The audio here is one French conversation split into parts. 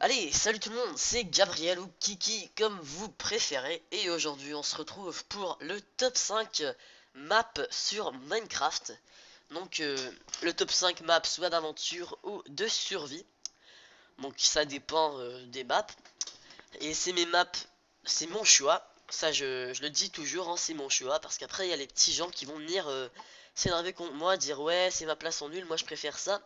Allez, salut tout le monde, c'est Gabriel ou Kiki comme vous préférez et aujourd'hui on se retrouve pour le top 5 maps sur Minecraft. Donc le top 5 maps soit d'aventure ou de survie. Donc ça dépend des maps et c'est mes maps, c'est mon choix. Ça je le dis toujours, hein, c'est mon choix parce qu'après il y a les petits gens qui vont venir s'énerver contre moi, dire ouais ces maps là sont nulles, moi je préfère ça.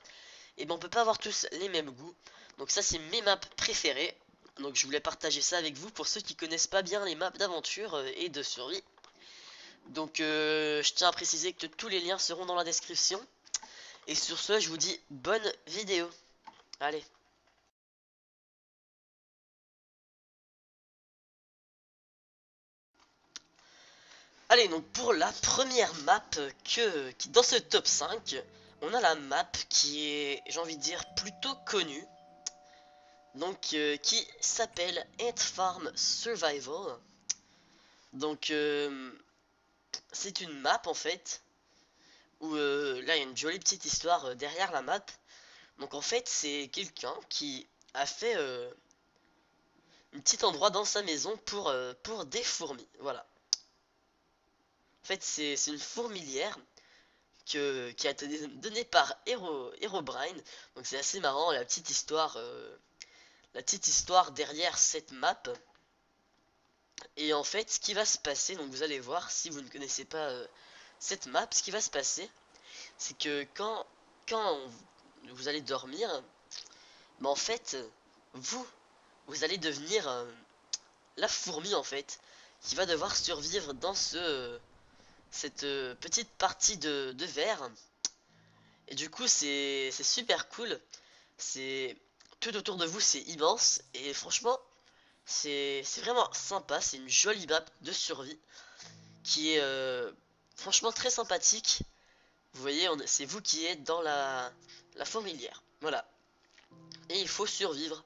Et ben on peut pas avoir tous les mêmes goûts. Donc ça c'est mes maps préférées. Donc je voulais partager ça avec vous pour ceux qui connaissent pas bien les maps d'aventure et de survie. Donc je tiens à préciser que tous les liens seront dans la description. Et sur ce je vous dis bonne vidéo. Allez. Allez, donc pour la première map qui dans ce top 5, on a la map qui est, j'ai envie de dire, plutôt connue. Donc qui s'appelle Ant Farm Survival. Donc c'est une map en fait où là il y a une jolie petite histoire derrière la map. Donc en fait c'est quelqu'un qui a fait un petit endroit dans sa maison pour des fourmis. Voilà. En fait c'est une fourmilière qui a été donnée par Herobrine. Donc c'est assez marrant la petite histoire derrière cette map. Et en fait ce qui va se passer, donc vous allez voir si vous ne connaissez pas cette map, ce qui va se passer c'est que quand vous allez dormir, mais en fait, vous, vous allez devenir la fourmi en fait, qui va devoir survivre dans cette petite partie de verre. Et du coup, c'est super cool. C'est tout autour de vous, c'est immense. Et franchement, c'est vraiment sympa. C'est une jolie map de survie qui est franchement très sympathique. Vous voyez, c'est vous qui êtes dans la fourmilière. Voilà. Et il faut survivre.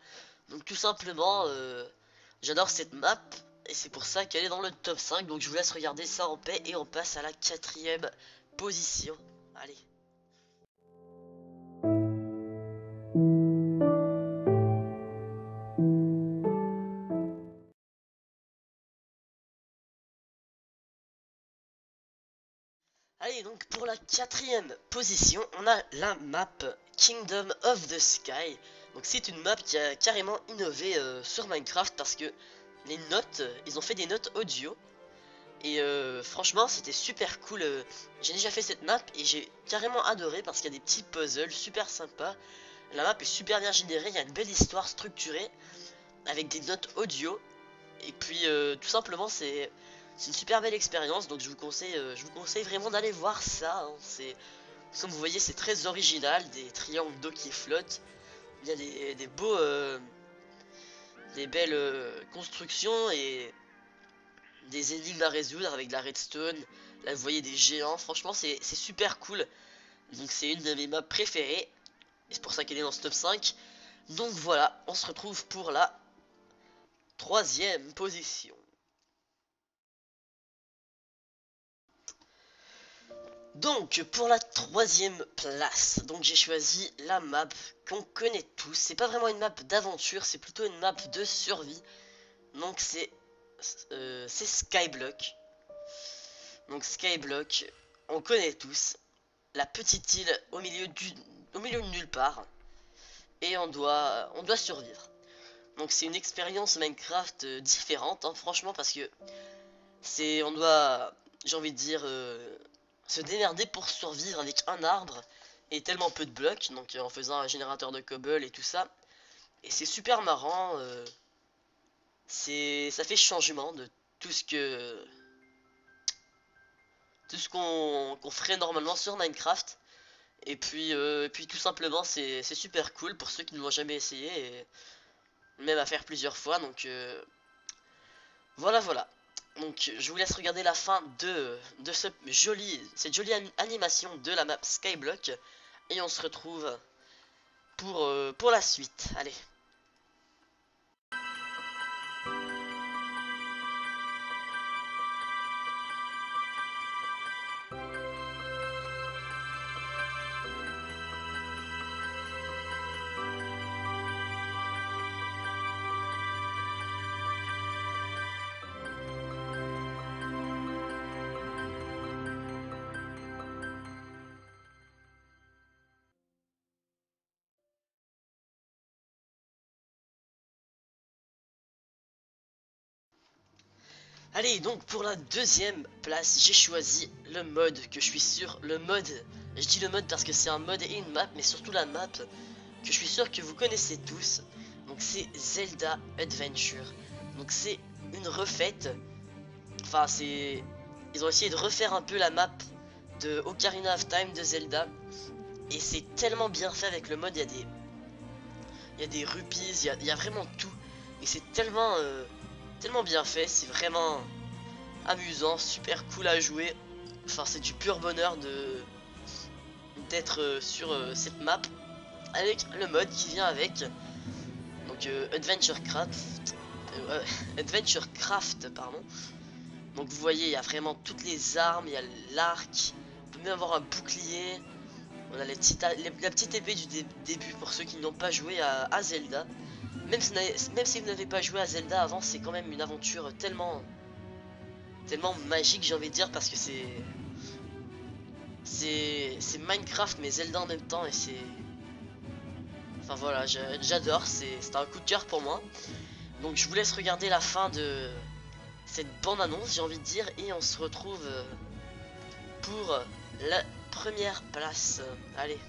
Donc tout simplement, j'adore cette map et c'est pour ça qu'elle est dans le top 5. Donc je vous laisse regarder ça en paix et on passe à la quatrième position. Allez. Allez, donc pour la quatrième position, on a la map Kingdom of the Sky. Donc c'est une map qui a carrément innové sur Minecraft parce que les notes, ils ont fait des notes audio. Et franchement, c'était super cool. J'ai déjà fait cette map et j'ai carrément adoré parce qu'il y a des petits puzzles super sympas. La map est super bien générée, il y a une belle histoire structurée avec des notes audio. Et puis tout simplement, c'est une super belle expérience. Donc je vous conseille vraiment d'aller voir ça, hein. C'est comme vous voyez, c'est très original, des triangles d'eau qui flottent. Il y a des beaux, des belles constructions et des énigmes à résoudre avec de la redstone. Là, vous voyez des géants. Franchement, c'est super cool. Donc, c'est une de mes maps préférées. Et c'est pour ça qu'elle est dans ce top 5. Donc, voilà, on se retrouve pour la troisième position. Donc, pour la troisième place, donc j'ai choisi la map qu'on connaît tous. C'est pas vraiment une map d'aventure, c'est plutôt une map de survie. Donc, c'est Skyblock. Donc, Skyblock, on connaît tous. La petite île au milieu de nulle part et on doit survivre. Donc c'est une expérience Minecraft différente, hein, franchement, parce que on doit, j'ai envie de dire, se démerder pour survivre avec un arbre et tellement peu de blocs, donc en faisant un générateur de cobble et tout ça. Et c'est super marrant, ça fait changement de tout ce que, tout ce qu'on ferait normalement sur Minecraft. Et puis tout simplement, c'est super cool pour ceux qui ne l'ont jamais essayé, et même à faire plusieurs fois. Donc voilà, voilà. Donc je vous laisse regarder la fin de cette jolie animation de la map Skyblock. Et on se retrouve pour la suite. Allez. Allez, donc pour la deuxième place, j'ai choisi le mode que je suis sûr, le mode, je dis le mode parce que c'est un mode et une map, mais surtout la map que je suis sûr que vous connaissez tous. Donc c'est Zelda Adventure. Donc c'est une refaite, enfin c'est, ils ont essayé de refaire un peu la map de Ocarina of Time de Zelda. Et c'est tellement bien fait avec le mode, il y a des rupees, il y a vraiment tout. Et c'est tellement, tellement bien fait, c'est vraiment amusant, super cool à jouer. Enfin, c'est du pur bonheur de d'être sur cette map avec le mode qui vient avec. Donc Adventure Craft, Adventure Craft, pardon. Donc vous voyez, il y a vraiment toutes les armes, il y a l'arc, on peut même avoir un bouclier. On a la petite épée du début pour ceux qui n'ont pas joué à Zelda. Même si vous n'avez pas joué à Zelda avant, c'est quand même une aventure tellement magique, j'ai envie de dire, parce que c'est Minecraft mais Zelda en même temps, et c'est, enfin voilà, j'adore, c'est un coup de cœur pour moi. Donc je vous laisse regarder la fin de cette bande annonce, j'ai envie de dire, et on se retrouve pour la première place. Allez.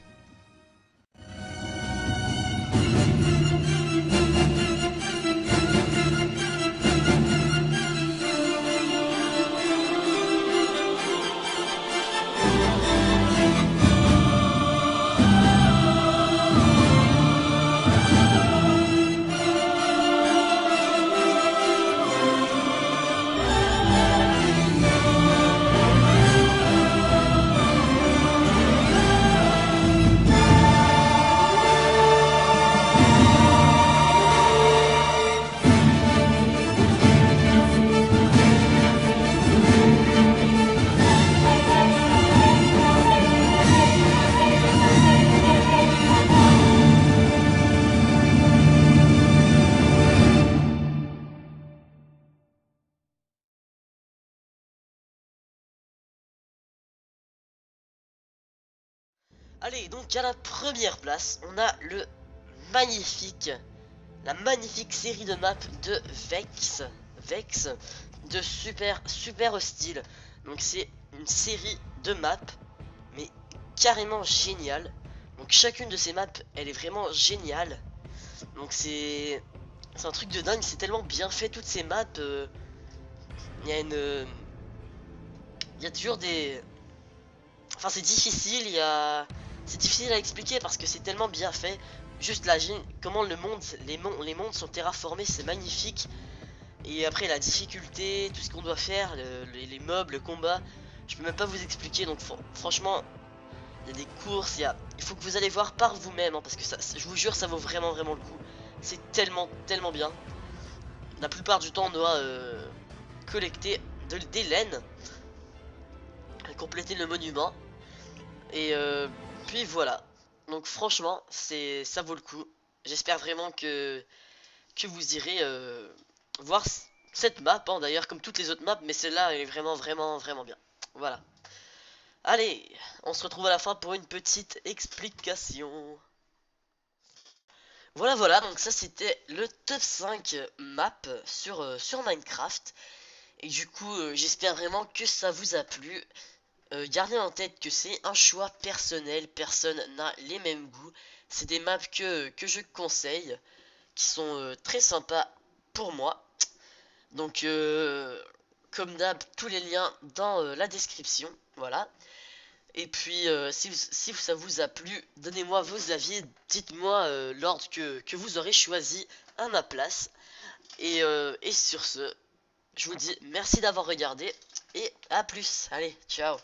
Allez, donc à la première place, on a magnifique, la magnifique série de maps de Vex, de super hostile. Donc c'est une série de maps, mais carrément géniale. Donc chacune de ces maps, elle est vraiment géniale. Donc c'est un truc de dingue, c'est tellement bien fait toutes ces maps. Il y a il y a toujours des, enfin c'est difficile, c'est difficile à expliquer parce que c'est tellement bien fait. Juste comment les mondes sont terraformés, c'est magnifique. Et après la difficulté, tout ce qu'on doit faire, les mobs, le combat, je peux même pas vous expliquer. Donc franchement, il y a des courses, il faut que vous allez voir par vous-même, hein, parce que ça, je vous jure, ça vaut vraiment le coup. C'est tellement bien. La plupart du temps, on doit collecter des laines, compléter le monument. Et puis voilà. Donc franchement, ça vaut le coup. J'espère vraiment que vous irez voir cette map, hein, d'ailleurs comme toutes les autres maps, mais celle-là elle est vraiment bien. Voilà. Allez, on se retrouve à la fin pour une petite explication. Voilà, donc ça c'était le top 5 map sur Minecraft. Et du coup, j'espère vraiment que ça vous a plu. Gardez en tête que c'est un choix personnel, personne n'a les mêmes goûts. C'est des maps que je conseille, qui sont très sympas pour moi. Donc, comme d'hab, tous les liens dans la description, voilà. Et puis, si ça vous a plu, donnez-moi vos avis, dites-moi l'ordre que vous aurez choisi à ma place. Et sur ce, je vous dis merci d'avoir regardé, et à plus, allez, ciao.